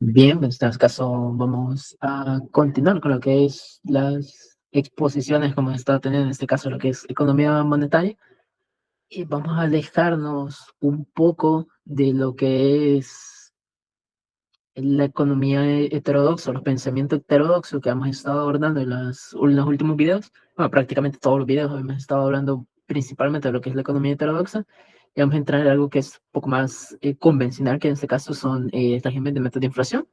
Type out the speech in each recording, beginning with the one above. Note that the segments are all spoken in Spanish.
Bien, en este caso vamos a continuar con lo que es las exposiciones como está teniendo en este caso lo que es economía monetaria y vamos a alejarnos un poco de lo que es la economía heterodoxa, los pensamientos heterodoxos que hemos estado abordando en los últimos videos. Bueno, prácticamente todos los videos hemos estado hablando principalmente de lo que es la economía heterodoxa y vamos a entrar en algo que es un poco más convencional, que en este caso son régimen de metas de inflación,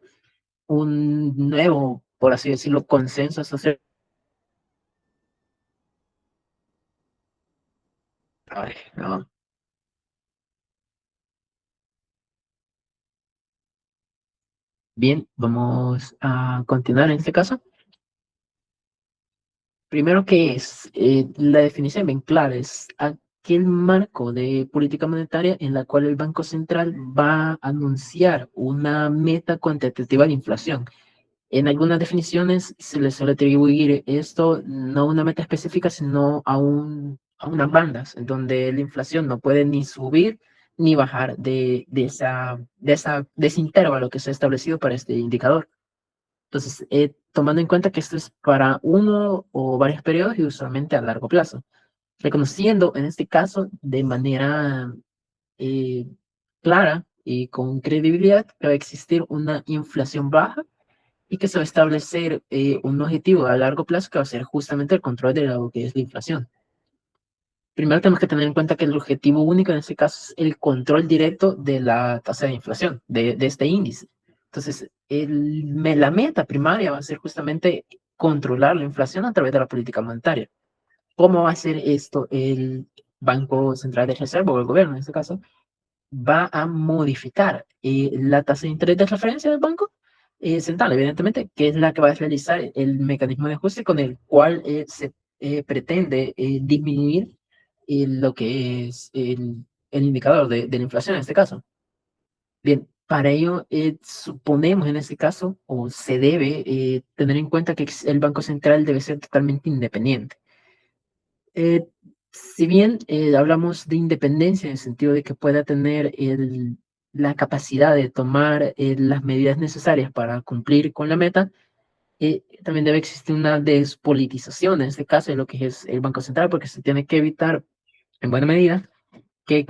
un nuevo, por así decirlo, consenso social. Ay, no. Bien, vamos a continuar en este caso. Primero, ¿qué es? La definición bien clara es aquel marco de política monetaria en la cual el Banco Central va a anunciar una meta cuantitativa de inflación. En algunas definiciones se le suele atribuir esto no a una meta específica, sino a unas bandas, en donde la inflación no puede ni subir ni bajar de ese intervalo que se ha establecido para este indicador. Entonces, tomando en cuenta que esto es para uno o varios periodos y usualmente a largo plazo, reconociendo en este caso de manera eh, clara y con credibilidad que va a existir una inflación baja y que se va a establecer un objetivo a largo plazo que va a ser justamente el control de lo que es la inflación. Primero tenemos que tener en cuenta que el objetivo único en este caso es el control directo de la tasa de inflación, de este índice. Entonces, la meta primaria va a ser justamente controlar la inflación a través de la política monetaria. ¿Cómo va a hacer esto el Banco Central de Reserva o el gobierno en este caso? Va a modificar la tasa de interés de referencia del banco central, evidentemente, que es la que va a realizar el mecanismo de ajuste con el cual se pretende disminuir lo que es el indicador de la inflación en este caso. Bien, para ello suponemos en este caso, o se debe tener en cuenta que el Banco Central debe ser totalmente independiente. Eh, si bien hablamos de independencia en el sentido de que pueda tener la capacidad de tomar las medidas necesarias para cumplir con la meta, también debe existir una despolitización en este caso de lo que es el Banco Central, porque se tiene que evitar en buena medida que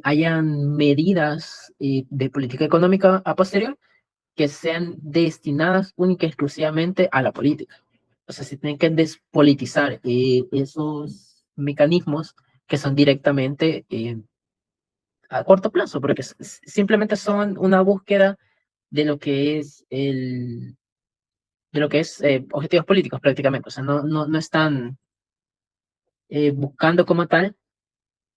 hayan medidas de política económica a posterior que sean destinadas única y exclusivamente a la política. O sea, se tienen que despolitizar esos mecanismos que son directamente a corto plazo, porque simplemente son una búsqueda de lo que es objetivos políticos prácticamente. O sea, no están buscando como tal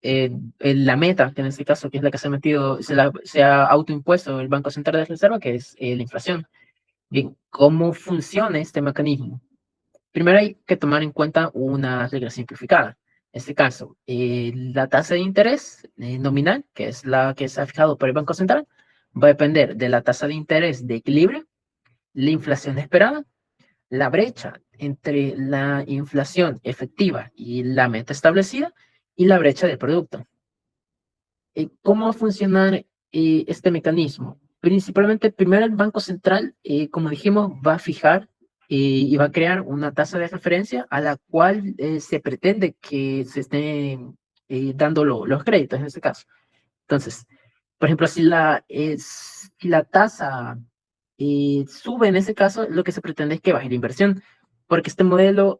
en la meta, que en este caso, que es la que se ha metido, se ha autoimpuesto el Banco Central de Reserva, que es la inflación. Bien, ¿cómo funciona este mecanismo? Primero hay que tomar en cuenta una regla simplificada. En este caso, la tasa de interés nominal, que es la que se ha fijado por el Banco Central, va a depender de la tasa de interés de equilibrio, la inflación esperada, la brecha entre la inflación efectiva y la meta establecida y la brecha del producto. ¿Cómo va a funcionar este mecanismo? Principalmente, primero el Banco Central, como dijimos, va a fijar y va a crear una tasa de referencia a la cual se pretende que se estén dando los créditos en este caso. Entonces, por ejemplo, si la tasa sube en ese caso, lo que se pretende es que baje la inversión, porque este modelo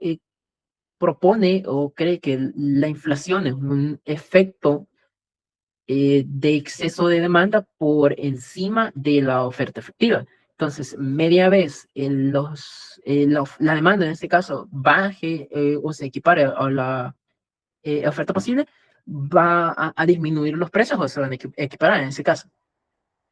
propone o cree que la inflación es un efecto de exceso de demanda por encima de la oferta efectiva. Entonces, media vez la demanda en este caso baje o se equipare a la oferta posible, va a disminuir los precios o se van a equiparar en ese caso.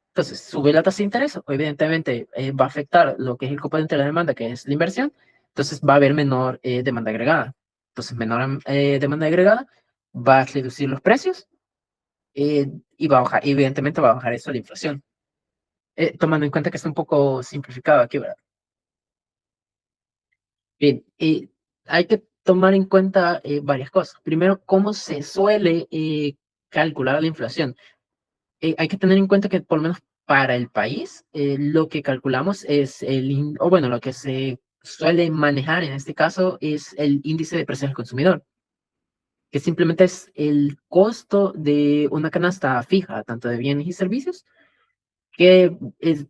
Entonces, sube la tasa de interés, evidentemente va a afectar lo que es el componente de la demanda, que es la inversión, entonces va a haber menor demanda agregada. Entonces, menor demanda agregada va a reducir los precios y va a bajar, evidentemente va a bajar eso la inflación. Tomando en cuenta que está un poco simplificado aquí, ¿verdad? Bien, hay que tomar en cuenta varias cosas. Primero, cómo se suele calcular la inflación. Hay que tener en cuenta que por lo menos para el país, lo que calculamos es lo que se suele manejar en este caso es el índice de precios al consumidor, que simplemente es el costo de una canasta fija, tanto de bienes y servicios, que es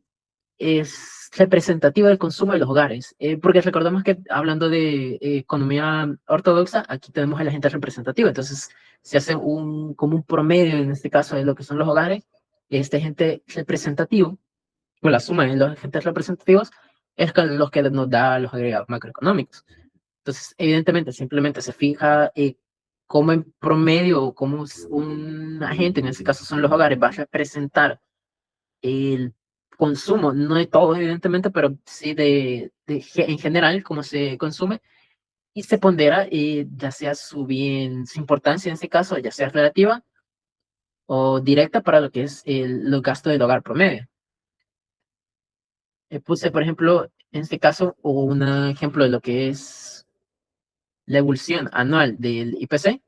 representativa del consumo de los hogares. Porque recordamos que hablando de economía ortodoxa, aquí tenemos a la gente representativa, entonces se hace como un promedio en este caso de lo que son los hogares, este gente representativo, o la suma de los agentes representativos, es los que nos da los agregados macroeconómicos. Entonces, evidentemente, simplemente se fija cómo en promedio o cómo un agente, en este caso son los hogares, va a representar el consumo, no de todo, evidentemente, pero sí en general, cómo se consume, y se pondera ya sea su importancia en este caso, ya sea relativa o directa para lo que es los gastos del hogar promedio. Puse, por ejemplo, en este caso, un ejemplo de lo que es la evolución anual del IPC,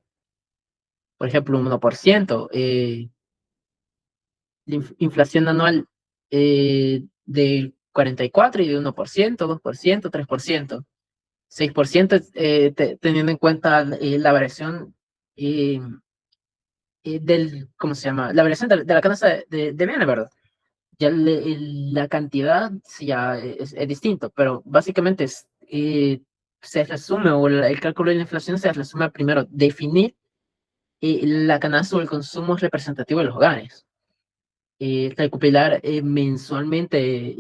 por ejemplo, un 1%, inflación anual de 44 y de 1%, 2%, 3%, 6%, teniendo en cuenta la variación eh, ¿cómo se llama? La variación de la canasta de bienes, ¿verdad? Ya la cantidad sí ya es distinto, pero básicamente se resume, o el cálculo de la inflación se resume a primero definir la canasta o el consumo representativo de los hogares. Recopilar mensualmente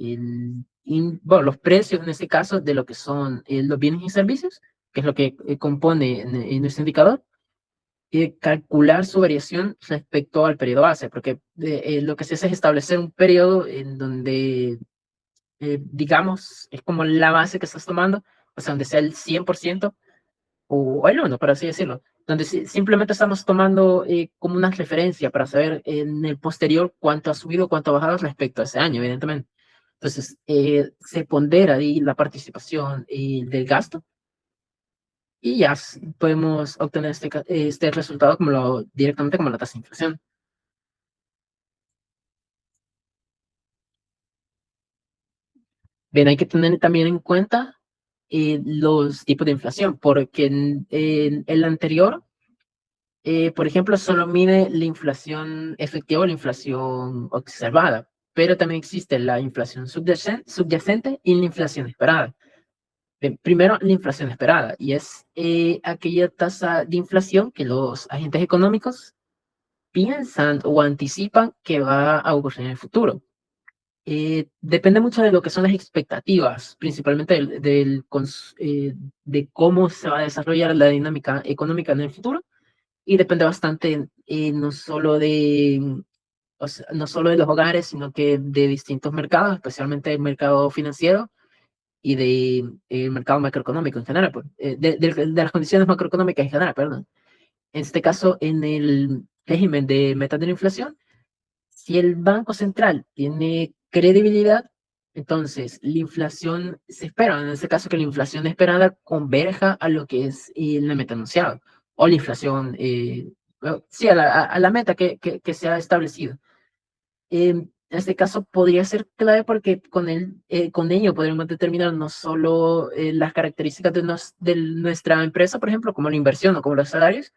los precios en este caso de lo que son los bienes y servicios, que es lo que compone en nuestro indicador, y calcular su variación respecto al periodo base, porque lo que se hace es establecer un periodo en donde, digamos, es como la base que estás tomando, o sea, donde sea el 100% o el 1, por así decirlo, donde simplemente estamos tomando como una referencia para saber en el posterior cuánto ha subido, cuánto ha bajado respecto a ese año, evidentemente. Entonces, se pondera ahí la participación del gasto y ya podemos obtener este resultado directamente como la tasa de inflación. Bien, hay que tener también en cuenta los tipos de inflación, porque en el anterior, por ejemplo, solo mide la inflación efectiva o la inflación observada, pero también existe la inflación subyacente y la inflación esperada. Bien, primero, la inflación esperada, y es aquella tasa de inflación que los agentes económicos piensan o anticipan que va a ocurrir en el futuro. Depende mucho de lo que son las expectativas, principalmente de cómo se va a desarrollar la dinámica económica en el futuro, y depende bastante no solo de los hogares, sino que de distintos mercados, especialmente el mercado financiero y del mercado macroeconómico en general, pues, de las condiciones macroeconómicas en general, perdón. En este caso, en el régimen de metas de la inflación, si el Banco Central tiene credibilidad, entonces la inflación se espera, en este caso que la inflación esperada converja a lo que es la meta anunciada, o la inflación, sí, a la meta que se ha establecido. En este caso podría ser clave porque con ello podríamos determinar no solo las características de nuestra empresa, por ejemplo, como la inversión o como los salarios,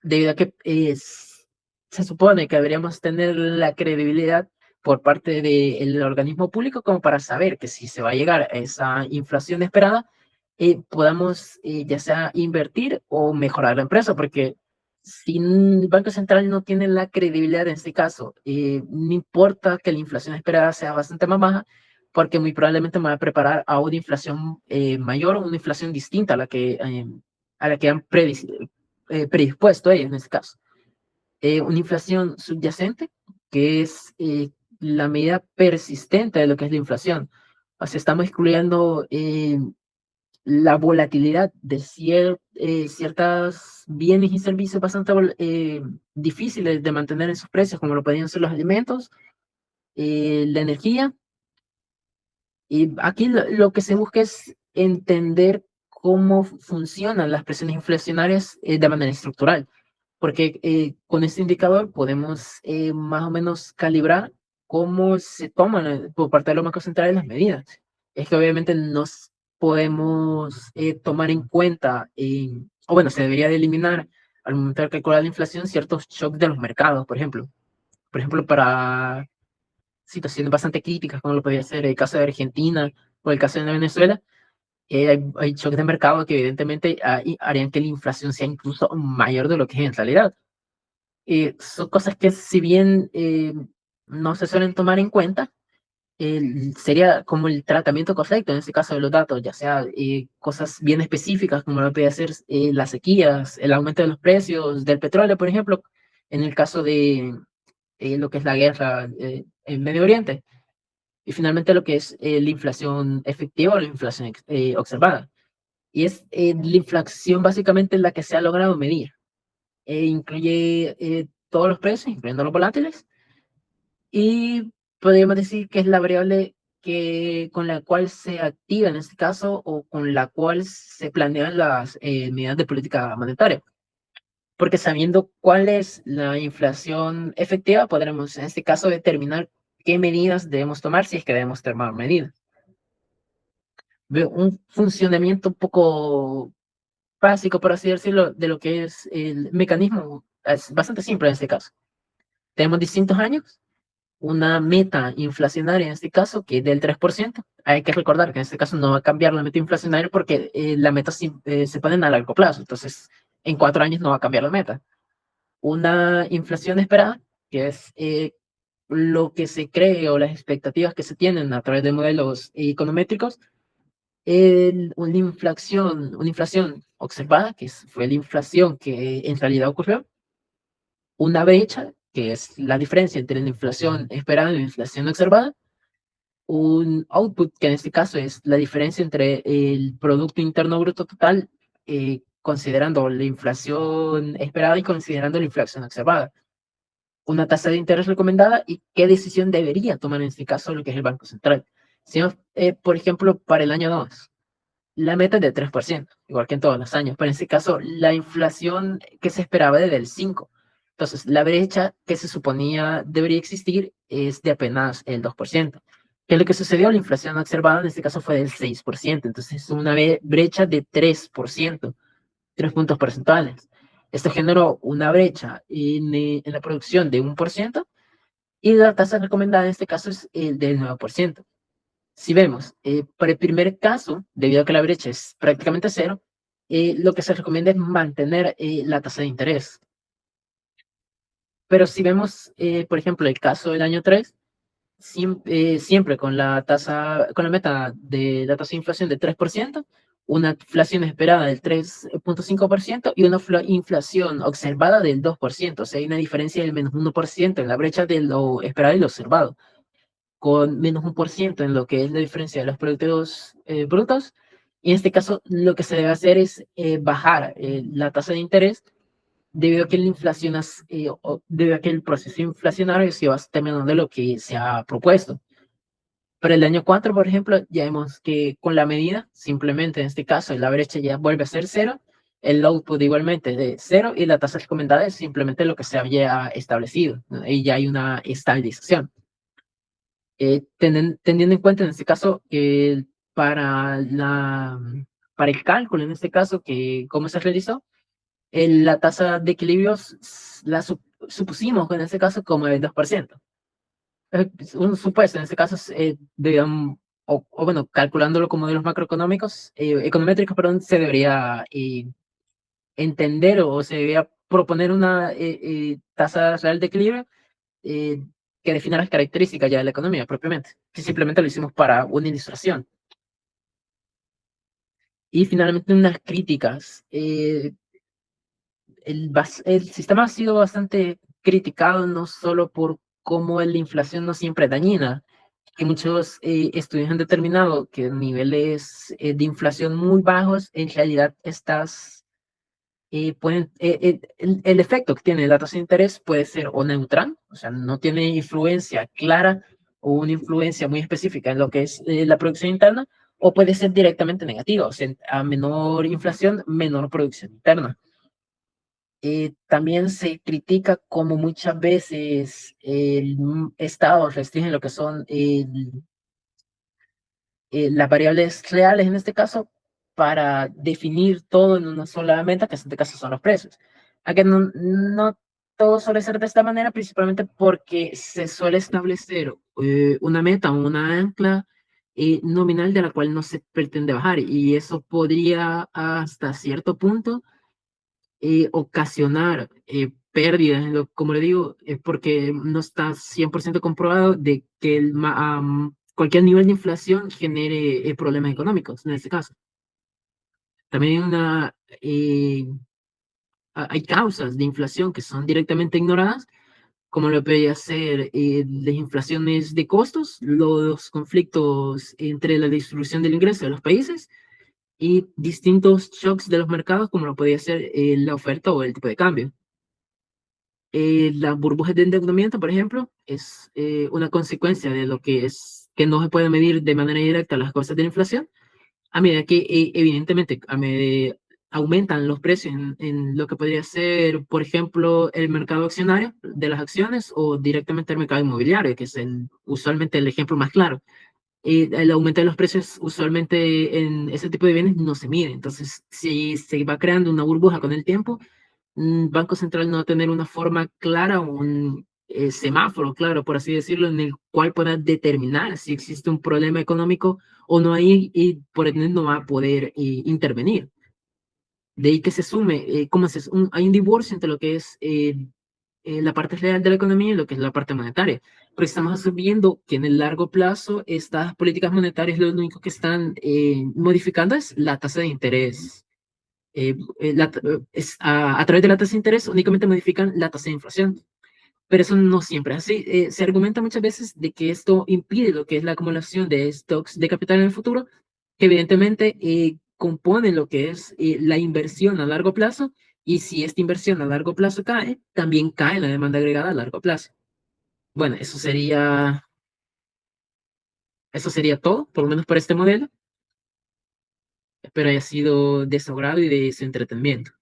debido a que se supone que deberíamos tener la credibilidad por parte del organismo público como para saber que si se va a llegar a esa inflación esperada, podamos ya sea invertir o mejorar la empresa, porque si el Banco Central no tiene la credibilidad en este caso, no importa que la inflación esperada sea bastante más baja, porque muy probablemente me va a preparar a una inflación mayor o una inflación distinta a la que han predispuesto ellos en este caso. Una inflación subyacente, que es la medida persistente de lo que es la inflación. O sea, estamos excluyendo la volatilidad de ciertos bienes y servicios bastante difíciles de mantener en sus precios, como lo podrían ser los alimentos, la energía. Y aquí lo que se busca es entender cómo funcionan las presiones inflacionarias de manera estructural, porque con este indicador podemos más o menos calibrar cómo se toman por parte de los bancos centrales las medidas. Es que obviamente nos podemos tomar en cuenta, o bueno, se debería de eliminar al momento de calcular la inflación ciertos shocks de los mercados, por ejemplo. Por ejemplo, para situaciones bastante críticas, como lo podría ser el caso de Argentina o el caso de Venezuela, hay shocks de mercado que evidentemente harían que la inflación sea incluso mayor de lo que es en realidad. Son cosas que si bien no se suelen tomar en cuenta, sería como el tratamiento correcto en este caso de los datos, ya sea cosas bien específicas como lo puede ser las sequías, el aumento de los precios del petróleo, por ejemplo, en el caso de lo que es la guerra en Medio Oriente, y finalmente lo que es la inflación efectiva o la inflación observada. Y es la inflación básicamente la que se ha logrado medir. Incluye todos los precios, incluyendo los volátiles, y podríamos decir que es la variable con la cual se activa en este caso o con la cual se planean las medidas de política monetaria. Porque sabiendo cuál es la inflación efectiva, podremos en este caso determinar qué medidas debemos tomar si es que debemos tomar medidas. Veo un funcionamiento un poco básico, por así decirlo, de lo que es el mecanismo. Es bastante simple en este caso. Tenemos distintos años, una meta inflacionaria en este caso, que es del 3%. Hay que recordar que en este caso no va a cambiar la meta inflacionaria porque la meta se ponen a largo plazo. Entonces, en 4 años no va a cambiar la meta. Una inflación esperada, que es lo que se cree o las expectativas que se tienen a través de modelos econométricos. Una inflación observada, que fue la inflación que en realidad ocurrió, una brecha, que es la diferencia entre la inflación esperada y la inflación observada, un output, que en este caso es la diferencia entre el Producto Interno Bruto total, considerando la inflación esperada y considerando la inflación observada, una tasa de interés recomendada y qué decisión debería tomar en este caso lo que es el Banco Central. Si, por ejemplo, para el año 2, la meta es de 3%, igual que en todos los años, pero en este caso la inflación que se esperaba es del 5%. Entonces, la brecha que se suponía debería existir es de apenas el 2%. ¿Qué es lo que sucedió? La inflación observada en este caso fue del 6%. Entonces, es una brecha de 3%, 3 puntos porcentuales. Esto generó una brecha en la producción de 1% y la tasa recomendada en este caso es el del 9%. Si vemos, para el primer caso, debido a que la brecha es prácticamente cero, lo que se recomienda es mantener la tasa de interés. Pero si vemos, por ejemplo, el caso del año 3, siempre con la meta de la tasa de inflación de 3%, una inflación esperada del 3,5% y una inflación observada del 2%. O sea, hay una diferencia del menos 1% en la brecha de lo esperado y lo observado, con menos 1% en lo que es la diferencia de los productos brutos. Y en este caso, lo que se debe hacer es bajar la tasa de interés debido a que la inflación, debido a que el proceso inflacionario se va terminando de lo que se ha propuesto. Para el año 4, por ejemplo, ya vemos que con la medida, simplemente en este caso, la brecha ya vuelve a ser cero, el output igualmente de cero y la tasa recomendada es simplemente lo que se había establecido, ¿no? Y ya hay una estabilización. Teniendo en cuenta en este caso que para, la, para el cálculo, en este caso, que cómo se realizó, la tasa de equilibrio la supusimos en este caso como el 2%. Un supuesto, en este caso, o bueno, calculándolo como de los macroeconómicos, econométricos, perdón, se debería entender o se debería proponer una tasa real de equilibrio eh, que defina las características ya de la economía propiamente, que simplemente lo hicimos para una ilustración. Y finalmente unas críticas. El sistema ha sido bastante criticado no solo por cómo la inflación no siempre es dañina, que muchos estudios han determinado que niveles de inflación muy bajos, en realidad el efecto que tiene la tasa de interés puede ser o neutral, o sea, no tiene influencia clara o una influencia muy específica en lo que es la producción interna, o puede ser directamente negativo, o sea, a menor inflación, menor producción interna. También se critica como muchas veces el Estado restringe lo que son las variables reales en este caso para definir todo en una sola meta, que en este caso son los precios. Aquí no todo suele ser de esta manera, principalmente porque se suele establecer una meta o una ancla nominal de la cual no se pretende bajar, y eso podría hasta cierto punto ocasionar pérdidas, como le digo, porque no está 100% comprobado de que cualquier nivel de inflación genere problemas económicos, en este caso. También hay causas de inflación que son directamente ignoradas, como lo podría ser las inflaciones de costos, los conflictos entre la distribución del ingreso de los países y distintos shocks de los mercados, como lo podría ser la oferta o el tipo de cambio. Las burbujas de endeudamiento, por ejemplo, es una consecuencia de lo que es que no se puede medir de manera directa las cosas de la inflación, a medida que evidentemente aumentan los precios en lo que podría ser, por ejemplo, el mercado accionario de las acciones o directamente el mercado inmobiliario, que es usualmente el ejemplo más claro. El aumento de los precios usualmente en ese tipo de bienes no se mide. Entonces, si se va creando una burbuja con el tiempo, Banco Central no va a tener una forma clara o un semáforo claro, por así decirlo, en el cual pueda determinar si existe un problema económico o no hay, y por ende no va a poder intervenir. De ahí que se sume, hay un divorcio entre lo que es la parte real de la economía y lo que es la parte monetaria. Porque estamos asumiendo que en el largo plazo estas políticas monetarias lo único que están modificando es la tasa de interés. A través de la tasa de interés únicamente modifican la tasa de inflación, pero eso no siempre es así. Se argumenta muchas veces de que esto impide lo que es la acumulación de stocks de capital en el futuro, que evidentemente componen lo que es la inversión a largo plazo, y si esta inversión a largo plazo cae, también cae la demanda agregada a largo plazo. Bueno, eso sería todo, por lo menos para este modelo. Espero haya sido de su agrado y de su entretenimiento.